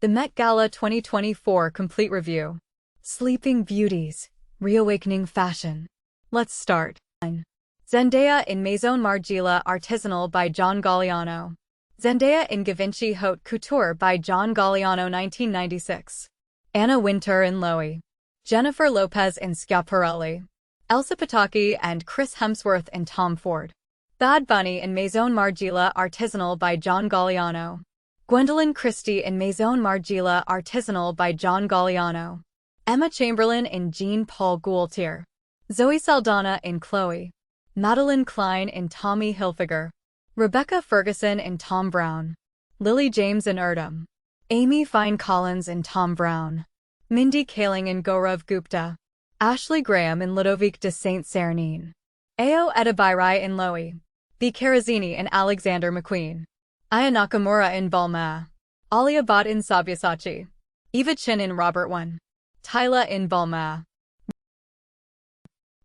The Met Gala 2024 Complete Review. Sleeping Beauties, Reawakening Fashion. Let's start. Zendaya in Maison Margiela Artisanal by John Galliano. Zendaya in Givenchy Haute Couture by John Galliano 1996. Anna Wintour in Loewe. Jennifer Lopez in Schiaparelli. Elsa Pataki and Chris Hemsworth in Tom Ford. Bad Bunny in Maison Margiela Artisanal by John Galliano. Gwendolyn Christie in Maison Margiela Artisanal by John Galliano. Emma Chamberlain in Jean Paul Gaultier. Zoe Saldana in Chloe. Madeline Klein in Tommy Hilfiger. Rebecca Ferguson in thombrowne. Lily James in Erdem. Amy Fine Collins in thombrowne. Mindy Kaling in Gaurav Gupta. Ashley Graham in Ludovic de Saint-Sernin. Ao Edebairai in Loewe. B. Karazzini in Alexander McQueen. Aya Nakamura in Balmain. Alia Bhatt in Sabyasachi. Eva Chin in Robert I. Tyla in Balmain.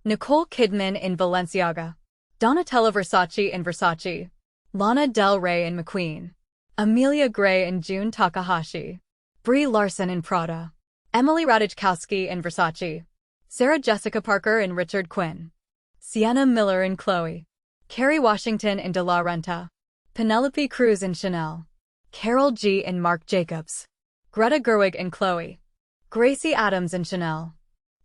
Nicole Kidman in Balenciaga. Donatella Versace in Versace. Lana Del Rey in McQueen. Amelia Gray in June Takahashi. Brie Larson in Prada. Emily Ratajkowski in Versace. Sarah Jessica Parker in Richard Quinn. Sienna Miller in Chloe. Kerry Washington in De La Renta. Penelope Cruz in Chanel. Carol G in Marc Jacobs. Greta Gerwig in Chloe. Gracie Adams in Chanel.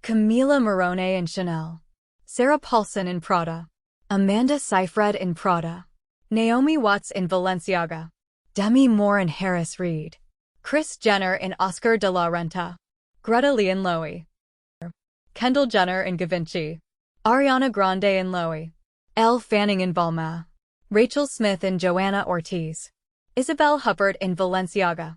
Camila Morone in Chanel. Sarah Paulson in Prada. Amanda Seyfried in Prada. Naomi Watts in Balenciaga. Demi Moore in Harris Reed. Kris Jenner in Oscar de la Renta. Greta Lee in Loewe. Kendall Jenner in Givenchy. Ariana Grande in Loewe. Elle Fanning in Balmain. Rachel Smith in Joanna Ortiz. Isabel Huppert in Balenciaga.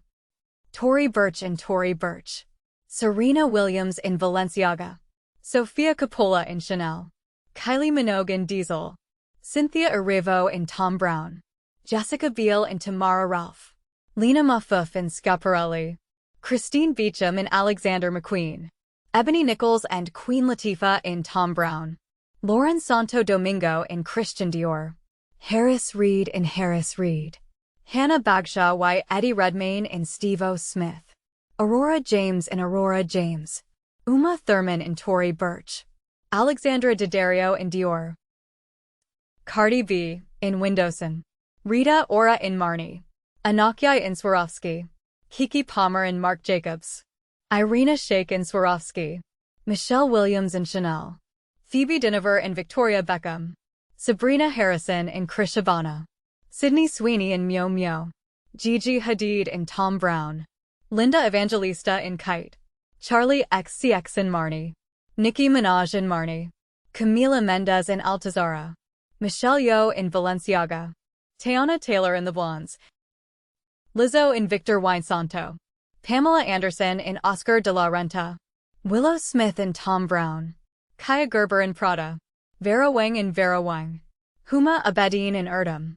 Tory Burch in Tory Burch. Serena Williams in Balenciaga. Sofia Coppola in Chanel. Kylie Minogue in Diesel. Cynthia Erivo in thombrowne. Jessica Biel in Tamara Ralph. Lena Mahfouf in Schiaparelli. Christine Beecham in Alexander McQueen. Ebony Nichols and Queen Latifah in thombrowne. Lauren Santo Domingo in Christian Dior. Harris Reed in Harris Reed. Hannah Bagshaw y Eddie Redmayne in Steve O. Smith. Aurora James in Aurora James. Uma Thurman in Tory Burch. Alexandra Daddario in Dior. Cardi B in Windowson. Rita Ora in Marni. Anakia in Swarovski. Kiki Palmer in Marc Jacobs. Irina Shayk in Swarovski. Michelle Williams in Chanel. Phoebe Dynevor in Victoria Beckham. Sabrina Harrison in Crishabana. Sydney Sweeney in Miu Miu. Gigi Hadid in thombrowne. Linda Evangelista in Kite. Charlie XCX in Marni. Nicki Minaj in Marni. Camila Mendez in Altazara. Michelle Yeoh in Balenciaga. Teyana Taylor in The Blondes. Lizzo in Victor Wine-Santo. Pamela Anderson in Oscar de la Renta. Willow Smith in thombrowne. Kaya Gerber in Prada. Vera Wang in Vera Wang. Huma Abedin in Erdem.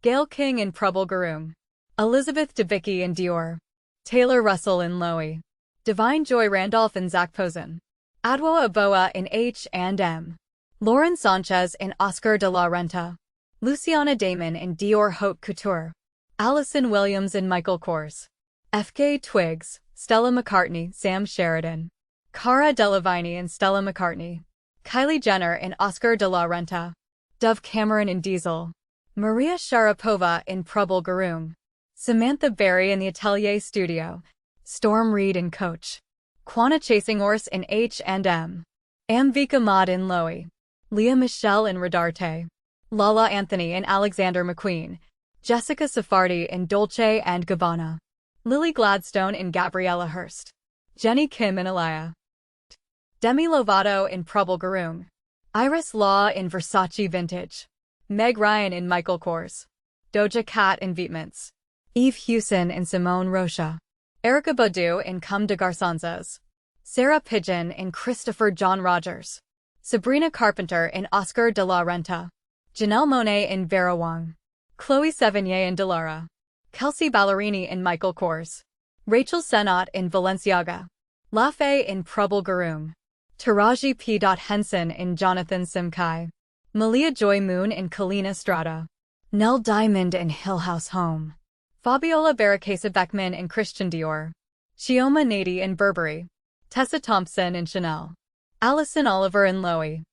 Gayle King in Prabal Gurung. Elizabeth Debicki in Dior. Taylor Russell in Loewe. Divine Joy Randolph in Zac Posen. Adwoa Aboa in H&M. Lauren Sanchez in Oscar de la Renta. Luciana Damon in Dior Haute Couture. Allison Williams in Michael Kors. FK Twigs, Stella McCartney, Sam Sheridan. Cara Delevingne in Stella McCartney. Kylie Jenner in Oscar de la Renta. Dove Cameron in Diesel. Maria Sharapova in Prabal Gurung. Samantha Berry in the Atelier Studio. Storm Reed in Coach. Kwana Chasing Horse in H&M. Amvika Mad in Loewe. Leah Michelle in Rodarte. Lala Anthony in Alexander McQueen. Jessica Sephardi in Dolce & Gabbana. Lily Gladstone in Gabriella Hearst. Jenny Kim in Alaya. Demi Lovato in Prabal Gurung. Iris Law in Versace Vintage. Meg Ryan in Michael Kors. Doja Cat in Vetements. Eve Hewson in Simone Rocha. Erykah Badu in Comme des Garçons. Sarah Pigeon in Christopher John Rogers. Sabrina Carpenter in Oscar de la Renta. Janelle Monáe in Vera Wang. Chloe Sevigny in Dilara. Kelsey Ballerini in Michael Kors. Rachel Sennott in Balenciaga. La Fay in Prabal Gurung. Taraji P. Henson in Jonathan Simkai. Malia Joy Moon in Kalina Strada. Nell Diamond in Hill House Home. Fabiola Baracasa Beckman and Christian Dior. Chioma Nady and Burberry. Tessa Thompson and Chanel. Alison Oliver and Loewe.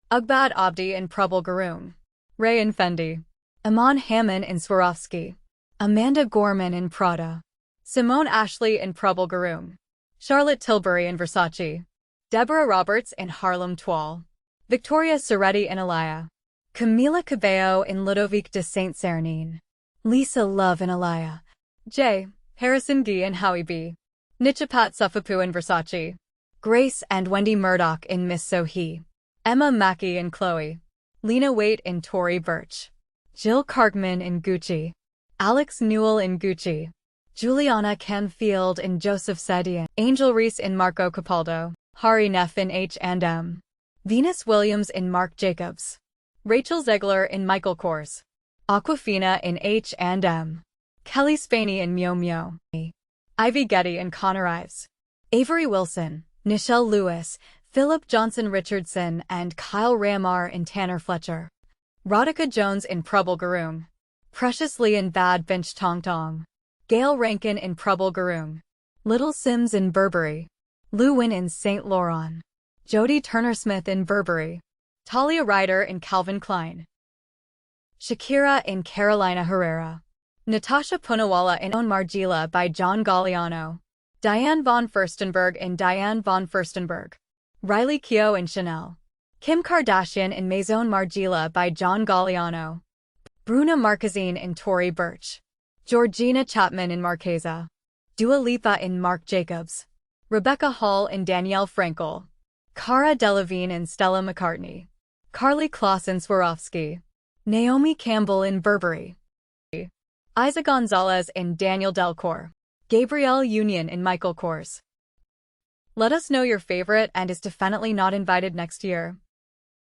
Ugbad Abdi and Prabal Garoon. Ray and Fendi. Iman Hammond and Swarovski. Amanda Gorman and Prada. Simone Ashley and Prabal Garoon. Charlotte Tilbury and Versace. Deborah Roberts and Harlem Toile. Victoria Soretti and Alaya. Camila Cabello and Ludovic de Saint-Sernin. Lisa Love and Alaya. J. Harrison Guy and Howie B. Nichapat Sufapu and Versace. Grace and Wendy Murdoch in Miss Sohee. Emma Mackey and Chloe. Lena Waite and Tory Burch. Jill Kargman in Gucci. Alex Newell in Gucci. Juliana Canfield and Joseph Sedian. Angel Reese in Marco Capaldo. Hari Neff in H&M. Venus Williams in Marc Jacobs. Rachel Zegler in Michael Kors. Aquafina in H&M. Kelly Spaney in Miu Miu. Ivy Getty and Connor Ives. Avery Wilson, Nichelle Lewis, Philip Johnson Richardson and Kyle Ramar in Tanner Fletcher. Radhika Jones in Prabal Garoon. Precious Lee in Bad Binch Tong Tong. Gail Rankin in Prabal Garoon. Little Sims in Burberry. Lu Win in Saint Laurent. Jodie Turner-Smith in Burberry. Talia Ryder in Calvin Klein. Shakira in Carolina Herrera. Natasha Punawala in On Margiela by John Galliano. Diane von Furstenberg in Diane von Furstenberg. Riley Keough in Chanel. Kim Kardashian in Maison Margiela by John Galliano. Bruna Marquezine in Tory Burch. Georgina Chapman in Marchesa. Dua Lipa in Marc Jacobs. Rebecca Hall in Danielle Frankel. Cara Delevingne in Stella McCartney. Karlie Kloss in Swarovski. Naomi Campbell in Burberry. Isa Gonzalez in Daniel Delcourt. Gabrielle Union in Michael Kors. Let us know your favorite and is definitely not invited next year.